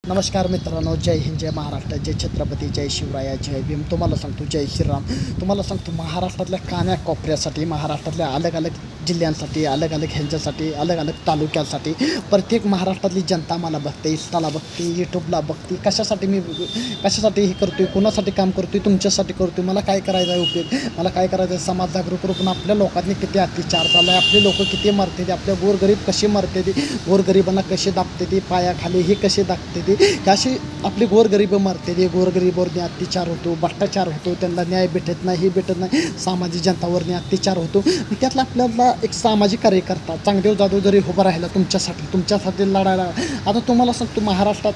नमस्कार मित्रांनो, जय हिंद, जय महाराष्ट्र, जय छत्रपती, जय शिवराया, जय भीम. तुम्हाला सांगतो जय श्रीराम. तुम्हाला सांगतो महाराष्ट्रातल्या कान्याकोपऱ्यासाठी, महाराष्ट्रातल्या अलग अलग जिल्ह्यांसाठी, अलग अलग ह्यांच्यासाठी, अलग अलग तालुक्यांसाठी प्रत्येक महाराष्ट्रातली जनता मला बघते, इंस्टाला बघते, यूट्यूबला बघते. कशासाठी हे करतो आहे, कोणासाठी काम करतो आहे, तुमच्यासाठी करतो आहे. मला काय करायचं आहे उपयोग, मला काय करायचं आहे समाज जागरूक करून. आपल्या लोकांनी किती अत्याचार चालला आहे, आपले लोक किती मरते ते, आपल्या गोरगरीब कसे मरते ते, गोरगरिबांना कसे दाबते ते, पायाखाली हे कसे दाबते ते, अशी आपली गोरगरीब मरते ते. गोरगरीबावरनी अत्याचार होतो, भ्रष्टाचार होतो, त्यांना न्याय भेटत नाही, हे भेटत नाही, सामाजिक जनतावरनी अत्याचार होतो. त्यातला आपल्याला एक सामाजिक कार्यकर्ता चांगदेव जाधव जरी उभा राहिला तुमच्यासाठी लढायला. आता तुम्हाला सांगतो महाराष्ट्रात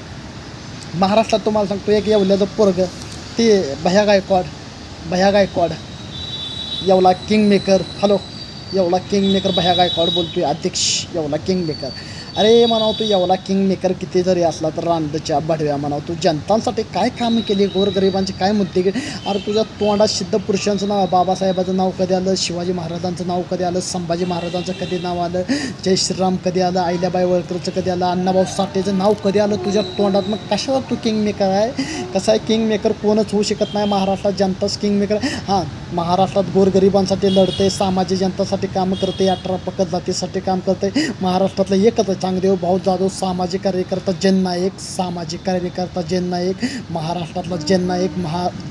तुम्हाला सांगतो एक येवल्याचं पोरग ते भैया गायकवाड येवला किंगमेकर. येवला किंगमेकर भैया गायकवाड बोलतोय, अध्यक्ष येवला किंगमेकर. अरे म्हणाव तू येवला किंगमेकर किती जरी असला तर रांडच्या भडव्या म्हणाव तू जनतांसाठी काय कामं केली, गोरगरिबांचे काय मुद्दे केले. अरे तुझ्या तोंडात सिद्ध पुरुषांचं नाव, बाबासाहेबांचं नाव कधी आलं, शिवाजी महाराजांचं नाव कधी आलं, संभाजी महाराजांचं कधी नाव आलं, जय श्रीराम कधी आलं, अहिल्याबाई होळकरचं कधी आलं, अण्णाभाऊ साठेचं नाव कधी आलं तुझ्या तोंडात. मग कशाला तू किंगमेकर आहे? कसं आहे, किंगमेकर कोणच होऊ शकत नाही. महाराष्ट्रात जनताच किंगमेकर. हां, महाराष्ट्रात गोरगरिबांसाठी लढते, सामाजिक जनतासाठी काम करते, 18 पकड जातीसाठी काम करते. महाराष्ट्रातलं एकच चांगदेव भाऊ जाधव, सामाजिक कार्यकर्ता जननायक, सामाजिक कार्यकर्ता जननायक, महाराष्ट्रातला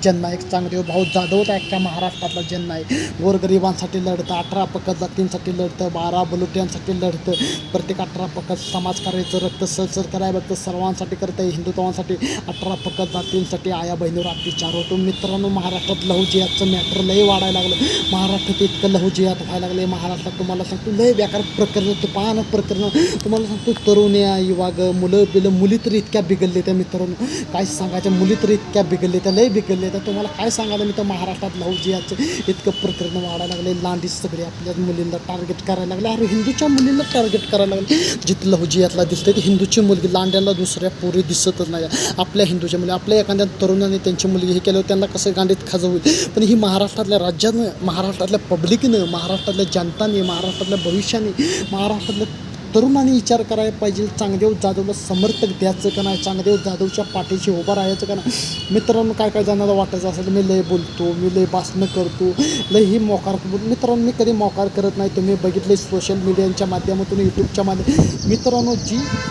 जननायक चांगदेव भाऊ जाधव त्या महाराष्ट्रातला जननायक. गोरगरिबांसाठी लढतं, 18 पकड जातींसाठी लढतं, 12 बलुट्यांसाठी लढतं, प्रत्येक 18 पकड समाजकार्याचं रक्त सलसल करायला बघतं, सर्वांसाठी करतं, हिंदुत्वासाठी, 18 पकड जातींसाठी आया बहिणीवर अत्याचार होतो. मित्रांनो, महाराष्ट्रात लहुजिहादचं मॅटर लय वाढायला लागलं. महाराष्ट्रात इतकं लहुजिहाद व्हायला लागले. महाराष्ट्रात तुम्हाला सांगतो लय बेकार प्रकरण, तुफान प्रकरण. तुम्हाला सांगतो तरुण्या युवाग मुली तरी इतक्या बिघडले त्या. मित्रांनो काय सांगायच्या, मुली तरी इतक्या बिघडले त्या, लय बिघडले त्या. तुम्हाला काय सांगायला मी तर महाराष्ट्रात लहुजिहादचं इतकं प्रकरण वाढायला लागले. लांडी सगळे आपल्या मुलींना टार्गेट करायला लागले. अरे हिंदूच्या मुलींना टार्गेट करायला लागले. जिथं लहुजिहादला दिसते ती हिंदूची मुलगी, लांड्याला दुसऱ्या पोरी दिसतच नाही. आपल्या हिंदूच्या मुली, आपल्या एखाद्या तरुणाने त्यांची मुलगी हे केल्यावर त्यांना कसं गांडीत खाजं होईल. पण ही महाराष्ट्रातल्या राज्यानं, महाराष्ट्रातल्या पब्लिकनं, महाराष्ट्रातल्या जनताने, महाराष्ट्रातल्या भविष्याने, महाराष्ट्रातल्या तरुणांनी विचार करायला पाहिजे. चांगदेव जाधवला समर्थक द्यायचं का नाही, चांगदेव जाधवच्या पाठीशी उभं राहायचं का नाही. मित्रांनो काय जणांना वाटायचं असेल मी लय बोलतो, मी लय भाषणं करतो, लय ही मोकार. मित्रांनो मी कधी मोकार करत नाही. तुम्ही बघितले सोशल मीडियाच्या माध्यमातून, यूट्यूबच्या माध्यमातून. मित्रांनो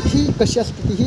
ही कशी असते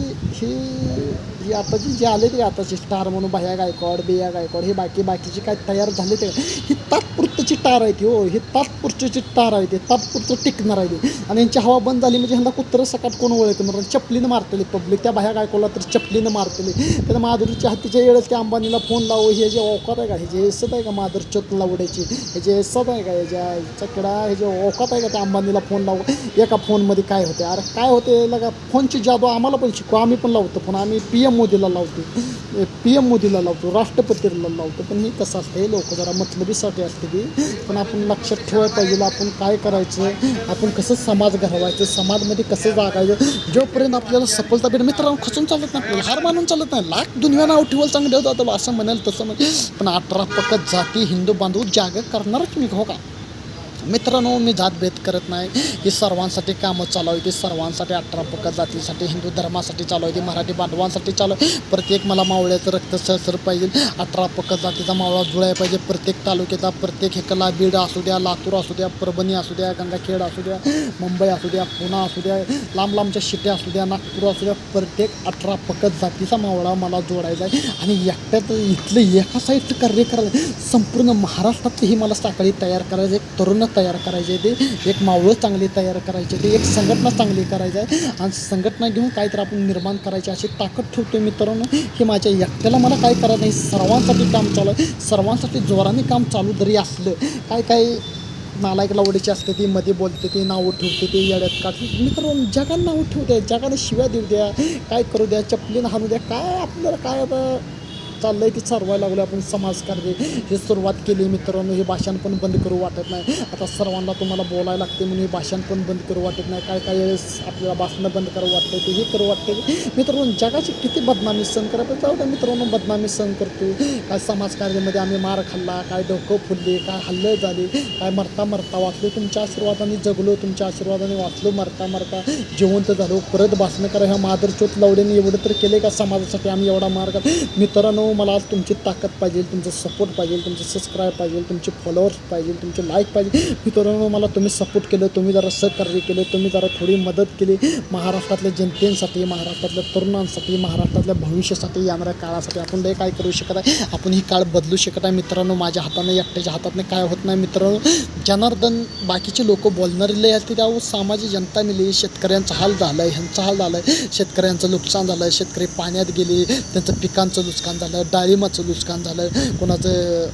ही आता जी आले ते आताची स्टार म्हणून भैया गायकवाड हे बाकीचे काय तयार झाले ते, ही तात्पुरतीची टार आहे ती. हो, ही तात्पुरतीची टार आहे ते, तात्पुरतं टिकणार आहे ते. आणि यांची हवा बंद झाली म्हणजे ह्यांना कुत्रं सकाट कोण ओळखणार. चपलीनं मारतले पब्लिक त्या भैया गायकवाडला, तर चपलीनं मारतले. त्याला माधुरीच्या हत्तीच्या वेळेस त्या अंबानीला फोन लावू, हे जे औकात आहे का, हे जे एसत आहे का माधुर चतला उडायची, हे जे एसत आहे का, ह्याच्या चकडा, हे जे औकात आहे का त्या अंबानीला फोन लावू. एका फोनमध्ये काय होते, अरे काय होते लगा, फोनची जादू आम्हाला पण शिकू, आम्ही पण लावतो फोन. आम्ही PM मोदीला लावतो, राष्ट्रपतीला लावतो. पण हे कसं असतं, हे लोक जरा मतलबीसाठी असते ती. पण आपण लक्षात ठेवायला पाहिजे आपण काय करायचं, आपण कसं समाज घडवायचं, समाजमध्ये कसं जागायचं. जोपर्यंत आपल्याला सफलता भेटेल. मित्रांनो खचून चालत नाही, आपल्याला हार मानून चालत नाही. लाख दुनिया नाव ठेवायला चांगलं जातं असं म्हणाल तसं म्हणजे. पण 18 पकड जाती हिंदू बांधव जाग करणारच मी, हो का. मित्रांनो मी जातभेद करत नाही. ही सर्वांसाठी कामं चालू आहे, ती सर्वांसाठी 18 पकड जातीसाठी, हिंदू धर्मासाठी चालू आहे, ती मराठी बांधवांसाठी चालू आहे. प्रत्येक मला मावळ्याचं रक्त सर पाहिजे. 18 पकड जातीचा मावळा जुळायला पाहिजे. प्रत्येक तालुक्याचा, प्रत्येक हेकला, बीड असू द्या, लातूर असू द्या, परभणी असू द्या, गंगाखेड असू द्या, मुंबई असू द्या, पुणे असू द्या, लांबच्या शिट्या असू द्या, नागपूर असू द्या, प्रत्येक 18 पकड जातीचा मावळा मला जोडायचा आहे. आणि एकट्यात इथलं एका साईडचं कार्य करायला, संपूर्ण महाराष्ट्रातली ही मला साखळी तयार करायचं. एक तरुण तयार करायचे ते, एक मावळं चांगली तयार करायचे ते, एक संघटना चांगली करायचं आहे. आणि संघटना घेऊन काहीतरी आपण निर्माण करायची अशी ताकद ठेवतो. मित्रांनो हे माझ्या एकट्याला मला काय करायचं नाही, सर्वांसाठी काम चालू आहे. सर्वांसाठी जोराने काम चालू जरी असलं, काय नालायक लावडीची असते ती, मध्ये बोलते ती, नावं ठेवते ती, येड्यात काढते. मित्रांनो जगानं नावं ठेवू द्या, जगानं शिव्या देऊ द्या, काय करू द्या, चपलीनं हाणू द्या, काय आपल्याला काय आता चाललंय ती चालवायला लागलो आपण समाजकार्य हे सुरुवात केली मित्रांनो. हे भाषण पण बंद करू वाटत नाही. आता सर्वांना तुम्हाला बोलायला लागते म्हणून हे भाषण पण बंद करू वाटत नाही. काय काय वेळेस आपल्याला भाषणं बंद करू वाटते ते हे करू वाटते. मित्रांनो जगाची किती बदनामी सहन करायचं जाऊ द्या मित्रांनो. बदनामी सहन करतो. काय समाजकार्यामध्ये आम्ही मार खाल्ला, काय डोकं फुलले, काय हल्ले झाले, काय मरता वाचलो. तुमच्या आशीर्वादाने जगलो, तुमच्या आशीर्वादाने वाचलो. मरता जिवंत झालो. परत भाषणं करा ह्या मादरचोत लावड्याने एवढं तर केले का समाजासाठी आम्ही एवढा मार्ग. मित्रांनो मला आज तुमची ताकद पाहिजे, तुमचं सपोर्ट पाहिजे, तुमचं सबस्क्राईब पाहिजे, तुमचे फॉलोअर्स पाहिजे, तुमचे लाईक पाहिजे. मित्रांनो मला तुम्ही सपोर्ट केलं, तुम्ही जरा सहकार्य केलं, तुम्ही जरा थोडी मदत केली महाराष्ट्रातल्या जनतेसाठी, महाराष्ट्रातल्या तरुणांसाठी, महाराष्ट्रातल्या भविष्यासाठी, येणाऱ्या काळासाठी. आपण लय काय करू शकत आहे, आपण ही काळ बदलू शकत आहे मित्रांनो. माझ्या हाताने एकट्याच्या हाताने काय होत नाही मित्रांनो. जनार्दन बाकीचे लोक बोलणारे लय असते त्यावर सामाजिक जनता मिली. शेतकऱ्यांचा हाल झालं आहे, ह्यांचा हाल झालं आहे, शेतकऱ्यांचं नुकसान झालं आहे, शेतकरी पाण्यात गेले, त्यांचं पिकांचं नुकसान झालं, डाळिंबाचं नुकसान झालं, कोणाचं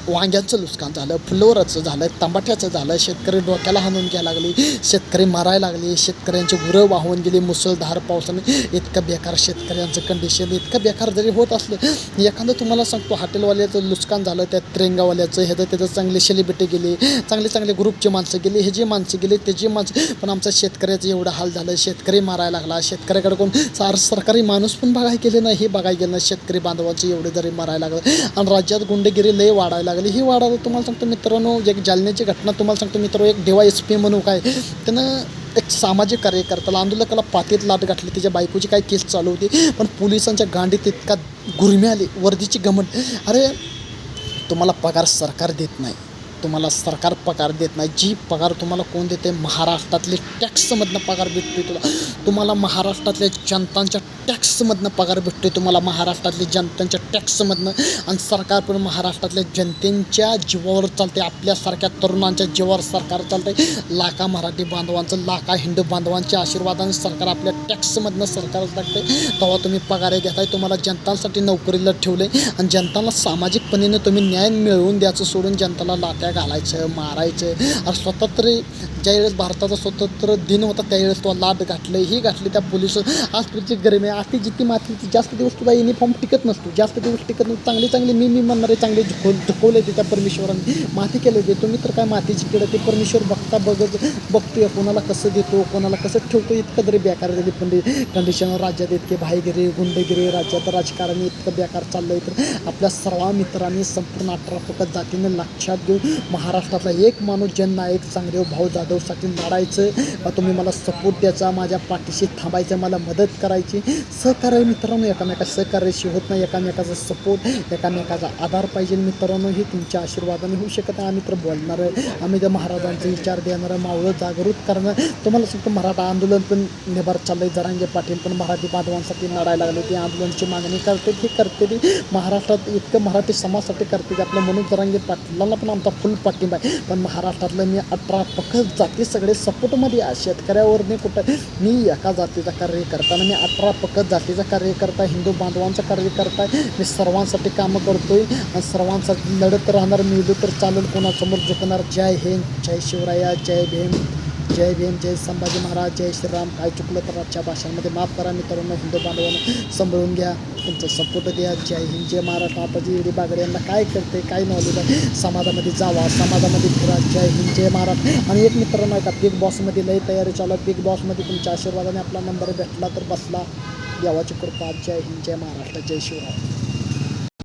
वांग्यांचं नुकसान झालं, फ्लोअरचं झालं, टमाट्याचं झालं. शेतकरी डोक्याला हाणून घ्यायला लागली, शेतकरी मारायला लागले, शेतकऱ्यांची गुरं वाहून गेली मुसळधार पावसाने. इतकं बेकार शेतकऱ्यांचं कंडिशन, इतकं बेकार जरी होत असलं एखादं तुम्हाला सांगतो हॉटेलवाल्याचं नुकसान झालं, त्या त्रेंगावाल्याचं ह्याचं त्याचं चांगले सेलिब्रिटी गेले, चांगले ग्रुपचे माणसं गेले, हे जे माणसं गेले त्याची माणसं. पण आमच्या शेतकऱ्याचं एवढं हाल झालं, शेतकरी मारायला लागला. शेतकऱ्याकडे कोण सरकारी माणूस पण बघायला गेले नाही, हे बघायला गेलं नाही. शेतकरी बांधवांचे एवढे जरी मारायला लागलं आणि राज्यात गुंडगिरी लय वाढायला लागली. ही वाढायला तुम्हाला सांगतो मित्रांनो. एक जालन्याची घटना तुम्हाला सांगतो मित्रांनो. एक DYSP म्हणून काय त्यानं एक सामाजिक कार्यकर्त्याला आंदोलकाला पातीत लाट गाठली. त्याच्या बायकोची काय केस चालू होती, पण पोलिसांच्या गांडीत इतका गुरमी आली, वर्दीची घमंड. अरे तुम्हाला पगार सरकार देत नाही, तुम्हाला सरकार पगार देत नाही. जी पगार तुम्हाला कोण देते, महाराष्ट्रातले टॅक्समधनं पगार भेटतो तुम्हाला महाराष्ट्रातल्या जनतांच्या टॅक्समधनं पगार भेटतो तुम्हाला महाराष्ट्रातल्या जनतांच्या टॅक्समधनं. आणि सरकार पण महाराष्ट्रातल्या जनतेच्या जीवावर चालते, आपल्यासारख्या तरुणांच्या जीवावर सरकार चालते. लाखा मराठी बांधवांचं, लाखा हिंदू बांधवांच्या आशीर्वादाने सरकार आपल्या टॅक्समधनं सरकार लागते. तेव्हा तुम्ही पगार घेताय, तुम्हाला जनतांसाठी नोकरीला ठेवले आणि जनताला सामाजिकपणेनं तुम्ही न्याय मिळवून द्यायचं सोडून जनताला लाट्या घालायचं, मारायचं. आणि स्वतंत्र ज्यावेळेस भारताचा स्वतंत्र दिन होता त्यावेळेस तो लाट घातलं, ही घातली त्या पोलिस. आज तुझी गरमी आती जिती माती जास्त दिवस तुला युनिफॉर्म टिकत नसतो, जास्त दिवस टिकत नसतो. चांगले मी म्हणणारे चांगले झुकवले ते त्या परमेश्वराने, माती केलं ते. तुम्ही तर काय मातीची केलं ते परमेश्वर बघतोय कोणाला कसं देतो, कोणाला कसं ठेवतो. इतकं जरी बेकार झाली पण कंडिशन राज्यात इतके भाईगिरी गुंडगिरी, राज्यात राजकारण इतकं बेकार चाललं आहे. तर आपल्या सर्व मित्रांनी संपूर्ण 18 पकड जातीने लक्षात घेऊन महाराष्ट्रातला एक माणूस जननायक चांगदेव भाऊ जाधवसाठी लढायचं. तुम्ही मला सपोर्ट द्यायचा, माझ्या पाठीशी थांबायचं, मला मदत करायची. सहकार्य मित्रांनो, एकामेका सहकार्याशी होत नाही, एकामेकाचा सपोर्ट, एकामेकाचा आधार पाहिजे मित्रांनो. हे तुमच्या आशीर्वादाने होऊ शकत आहे. आम्ही तर बोलणार आहे, आम्ही त्या महाराजांचे विचार देणारं, मावळं जागृत करणं. तुम्हाला सांगतो मराठा आंदोलन पण निभार चाललंय. जरांगे पाटील पण मराठी बांधवांसाठी लढायला लागले, ते आंदोलनाची मागणी करते, हे करते ती महाराष्ट्रात इतकं मराठी समाजासाठी करते. आपलं म्हणून जरांगे पाटलांना पण आमचा फुल पाठिंबा आहे. पण महाराष्ट्रातलं मी 18 पकड जाती सगळे सपोर्टमध्ये आहे. शेतकऱ्यावर नाही कुठं मी एका जातीचा कार्य करताना मी 18 पकड जातीचं कार्य करताय, हिंदू बांधवांचं कार्य करताय. मी सर्वांसाठी कामं करतोय आणि सर्वांसाठी लढत राहणार. मिळलो तर चालेल, कोणासमोर झुकणार. जय हिंद, जय शिवराया, जय भीम, जय भीम, जय संभाजी महाराज, जय श्रीराम. काय चुकलं तर आजच्या भाषांमध्ये माफ करा मित्रांनो. हिंदू बांधवांना सांभाळून घ्या, तुमचं सपोर्ट द्या. जय हिंद, जय महाराष्ट्र. आता जी एडी बागडे यांना काय करते, काय नॉलेज आहे, समाजामध्ये जावा, समाजामध्ये फिरा. जय हिंद, जय महाराष्ट्र. आणि एक मित्रांनो ऐका, बिग बॉसमध्ये लई तयारी चालू आहे. बिग बॉसमध्ये तुमच्या आशीर्वादाने आपला नंबर भेटला तर बसला. देवाची कृपा. जय हिंद, जय महाराष्ट्र, जय शिवराय.